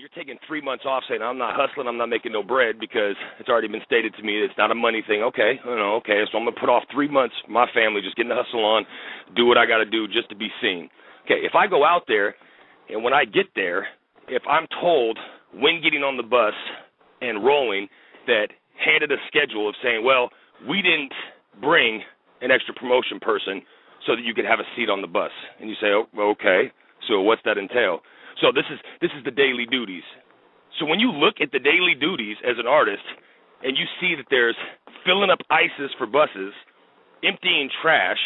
you're taking 3 months off saying, I'm not hustling, I'm not making no bread because it's already been stated to me it's not a money thing. Okay, okay, so I'm going to put off 3 months, my family, just getting the hustle on, do what I got to do just to be seen. Okay, if I go out there and when I get there, if I'm told when getting on the bus and rolling that handed a schedule of saying, well, we didn't bring an extra promotion person so that you could have a seat on the bus. And you say, oh, okay, so what's that entail? So this is the daily duties. So when you look at the daily duties as an artist and you see that there's filling up ICEs for buses, emptying trash,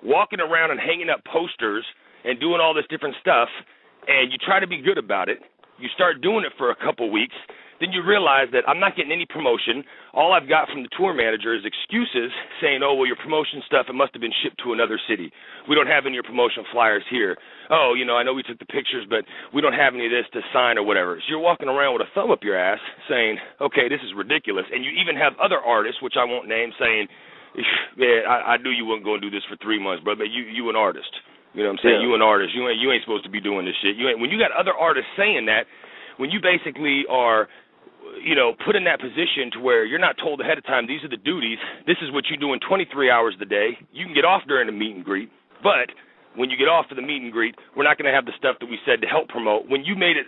walking around and hanging up posters and doing all this different stuff, and you try to be good about it, you start doing it for a couple weeks, then you realize that I'm not getting any promotion. All I've got from the tour manager is excuses saying, oh, well, your promotion stuff, it must have been shipped to another city. We don't have any of your promotion flyers here. Oh, I know we took the pictures, but we don't have any of this to sign or whatever. So you're walking around with a thumb up your ass saying, okay, this is ridiculous. And you even have other artists, which I won't name, saying, yeah, I knew you weren't going to do this for 3 months, brother. You an artist. You know what I'm saying? Yeah. You an artist. You ain't supposed to be doing this shit. When you got other artists saying that, when you basically are put in that position to where you're not told ahead of time, these are the duties, this is what you're doing 23 hours a day, you can get off during the meet and greet, but when you get off for the meet and greet, we're not going to have the stuff that we said to help promote. When you made it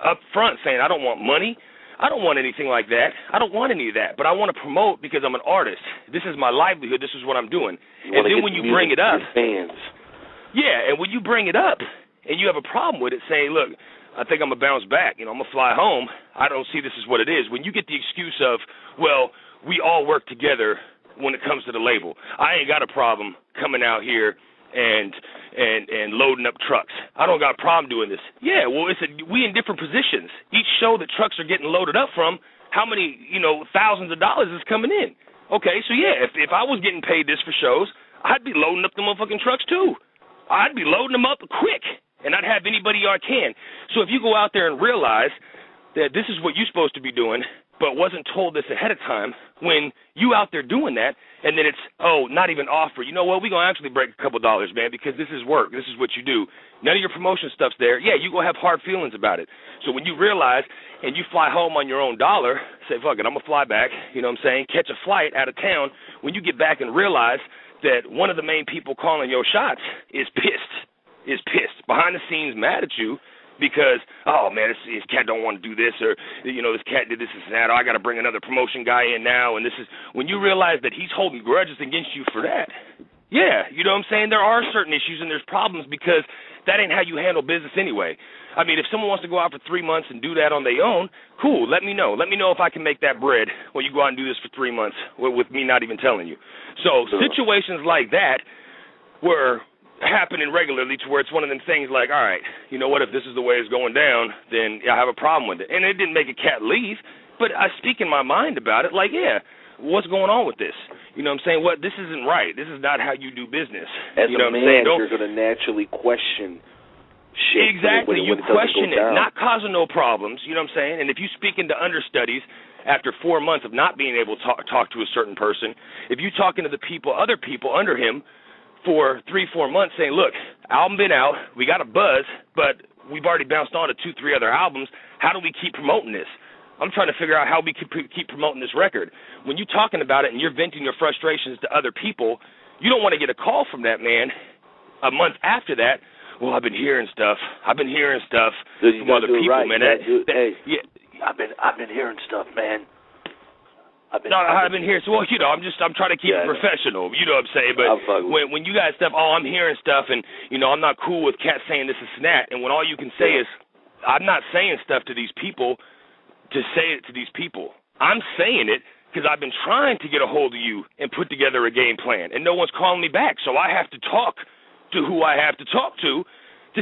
up front saying, I don't want money, I don't want anything like that, I don't want any of that, but I want to promote because I'm an artist. This is my livelihood, this is what I'm doing. And then when you bring it up, fans. Yeah, and when you bring it up and you have a problem with it, saying, look, I think I'm going to bounce back. I'm going to fly home. I don't see this is what it is. When you get the excuse of, well, we all work together when it comes to the label. I ain't got a problem coming out here and loading up trucks. I don't got a problem doing this. Yeah, well, we in different positions. Each show that trucks are getting loaded up from, how many, thousands of dollars is coming in? Okay, so yeah, if I was getting paid this for shows, I'd be loading up the motherfucking trucks too. I'd be loading them up quick. And I'd have anybody I can. So if you go out there and realize that this is what you're supposed to be doing, but wasn't told this ahead of time, when you out there doing that, and then it's, not even offer, we're going to actually break a couple dollars, man, because this is work. This is what you do. None of your promotion stuff's there. Yeah, you go have hard feelings about it. So when you realize and you fly home on your own dollar, say, fuck it, I'm going to fly back, catch a flight out of town. When you get back and realize that one of the main people calling your shots is pissed, behind the scenes mad at you because, oh, man, this cat don't want to do this, or, this cat did this and that, or I got to bring another promotion guy in now, and this is, when you realize that he's holding grudges against you for that, yeah, you know what I'm saying? There are certain issues and there's problems because that ain't how you handle business anyway. I mean, if someone wants to go out for 3 months and do that on their own, cool, let me know. Let me know if I can make that bread when you go out and do this for 3 months with me not even telling you. So situations like that were happening regularly to where it's one of them things like, all right, you know what, if this is the way it's going down, then I have a problem with it. And it didn't make a cat leave, but I speak in my mind about it like, yeah, what's going on with this? You know what I'm saying? What, this isn't right. This is not how you do business. As you know a what I'm saying? You're going to naturally question shit. Exactly. When you question it, not causing no problems, you know what I'm saying? And if you speak into understudies after 4 months of not being able to talk to a certain person, if you talking to the people, other people under him, for 3-4 months saying, look, album been out, we got a buzz, but we've already bounced on to 2-3 other albums. How do we keep promoting this? I'm trying to figure out how we can keep promoting this record. When you're talking about it and you're venting your frustrations to other people, you don't want to get a call from that man a month after that. Well, I've been hearing stuff from other people, right. Man. Yeah, I've been hearing stuff, man. I've been here. So, well, I'm trying to keep it professional. You know what I'm saying? But when you guys stuff, I'm hearing stuff, and I'm not cool with cats saying this is snap. And when all you can say is, I'm not saying stuff to these people to say it to these people. I'm saying it because I've been trying to get a hold of you and put together a game plan, and no one's calling me back. So I have to talk to who I have to talk to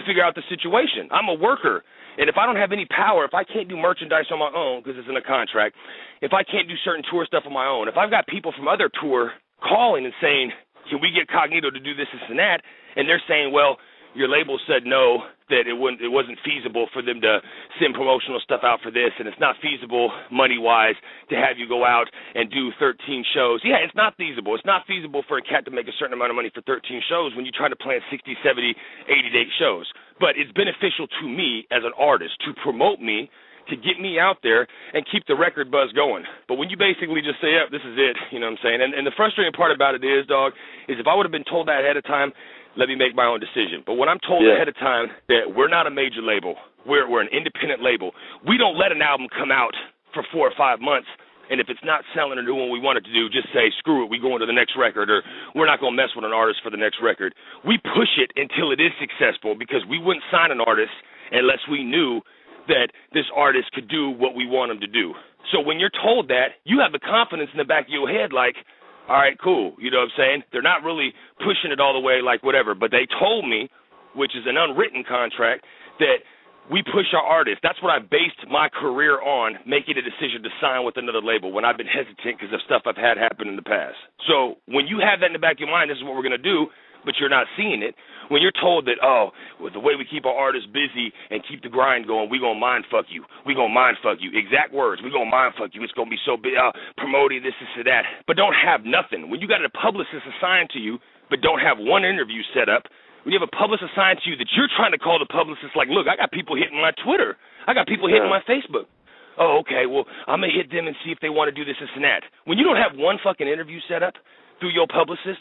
figure out the situation. I'm a worker. And if I don't have any power, if I can't do merchandise on my own because it's in a contract, if I can't do certain tour stuff on my own, if I've got people from other tour calling and saying, can we get Cognito to do this and that, and they're saying, well, your label said no, that it wasn't feasible for them to send promotional stuff out for this, and it's not feasible money-wise to have you go out and do 13 shows. Yeah, it's not feasible. It's not feasible for a cat to make a certain amount of money for 13 shows when you're trying to plan 60, 70, 80 date shows. but it's beneficial to me as an artist to promote me, to get me out there and keep the record buzz going. But when you basically just say, yeah, this is it, you know what I'm saying? And the frustrating part about it is, dog, is if I would have been told that ahead of time, let me make my own decision. But when I'm told ahead of time that we're not a major label, we're an independent label, we don't let an album come out for 4 or 5 months, and if it's not selling or doing what we want it to do, just say, screw it, we go into the next record, or we're not going to mess with an artist for the next record. We push it until it is successful, because we wouldn't sign an artist unless we knew that this artist could do what we want him to do. So when you're told that, you have the confidence in the back of your head like, all right, cool, you know what I'm saying? They're not really pushing it all the way like whatever, but they told me, which is an unwritten contract, that we push our artists. That's what I based my career on, making a decision to sign with another label when I've been hesitant because of stuff I've had happen in the past. So when you have that in the back of your mind, this is what we're going to do, but you're not seeing it, when you're told that, oh, with the way we keep our artists busy and keep the grind going, we going to mind fuck you. We going to mind fuck you. Exact words. We going to mind fuck you. It's going to be so big, promoting this and that. But don't have nothing. When you got a publicist assigned to you, but don't have one interview set up, when you have a publicist assigned to you that you're trying to call the publicist like, look, I got people hitting my Twitter. I got people hitting my Facebook. Oh, okay, well, I'm going to hit them and see if they want to do this and that. When you don't have one fucking interview set up through your publicist,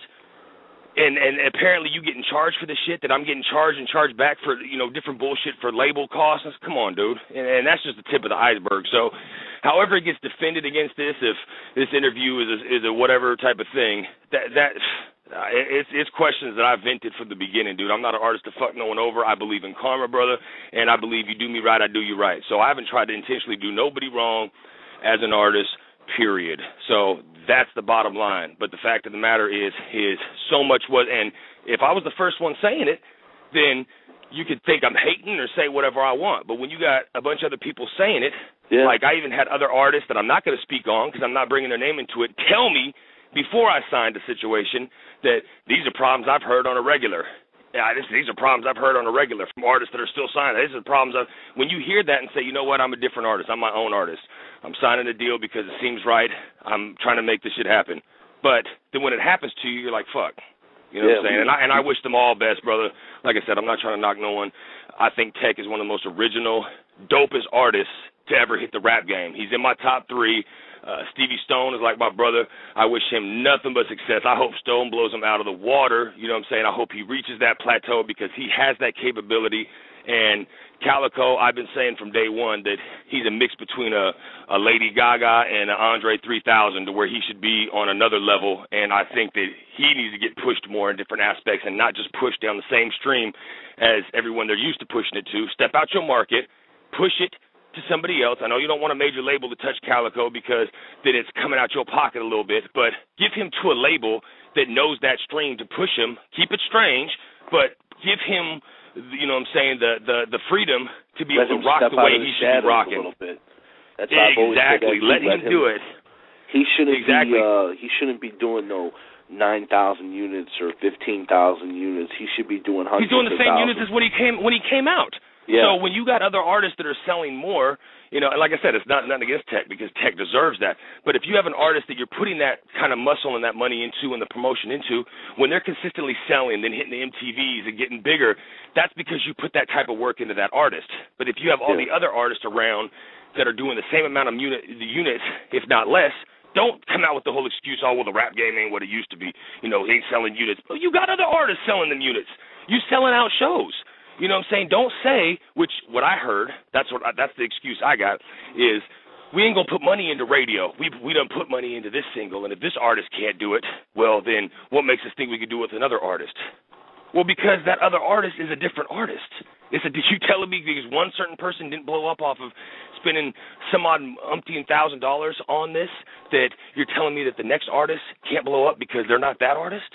and apparently you getting charged for this shit that I'm getting charged and charged back for, you know, different bullshit for label costs. Come on, dude. And that's just the tip of the iceberg. So however it gets defended against this, if this interview is a whatever type of thing, it's questions that I vented from the beginning, dude. I'm not an artist to fuck no one over. I believe in karma, brother, and I believe you do me right, I do you right. So I haven't tried to intentionally do nobody wrong as an artist, period. So that's the bottom line. But the fact of the matter is so much was, and if I was the first one saying it, then you could think I'm hating or say whatever I want. But when you got a bunch of other people saying it, like I even had other artists that I'm not going to speak on because I'm not bringing their name into it, tell me before I signed the situation that these are problems I've heard on a regular. These are problems I've heard on a regular from artists that are still signed. These are the problems when you hear that and say, you know what, I'm a different artist. I'm my own artist. I'm signing a deal because it seems right. I'm trying to make this shit happen. But then when it happens to you, you're like, fuck. You know what I'm saying? And I wish them all best, brother. Like I said, I'm not trying to knock no one. I think Tech is one of the most original, dopest artists to ever hit the rap game. He's in my top 3. Stevie Stone is like my brother. I wish him nothing but success. I hope Stone blows him out of the water. You know what I'm saying? I hope he reaches that plateau because he has that capability. And Calico, I've been saying from day one that he's a mix between a Lady Gaga and an Andre 3000 to where he should be on another level. And I think that he needs to get pushed more in different aspects and not just pushed down the same stream as everyone they're used to pushing it to. Step out your market, push it to somebody else. I know you don't want a major label to touch Calico because then it's coming out your pocket a little bit, but give him to a label that knows that stream to push him. Keep it strange, but give him, you know what I'm saying, the freedom to be able to rock the way he should be rocking. A little bit. That's exactly. Let him do it. He shouldn't he shouldn't be doing no 9,000 units or 15,000 units. He should be doing hundreds. He's doing the same units as when he came out. Yeah. So when you got other artists that are selling more, you know, and like I said, it's not nothing against Tech because Tech deserves that. But if you have an artist that you're putting that kind of muscle and that money into and the promotion into, when they're consistently selling, then hitting the MTVs and getting bigger, that's because you put that type of work into that artist. But if you have all the other artists around that are doing the same amount of units, if not less, don't come out with the whole excuse, oh, well, the rap game ain't what it used to be. You know, ain't selling units. Well, you got other artists selling them units. You selling out shows. You know what I'm saying? Don't say, which what I heard, that's the excuse I got, is we ain't going to put money into radio. We don't put money into this single, and if this artist can't do it, well, then what makes us think we could do it with another artist? Well, because that other artist is a different artist. Did you telling me because one certain person didn't blow up off of spending some odd umpteen $1,000s on this, that you're telling me that the next artist can't blow up because they're not that artist?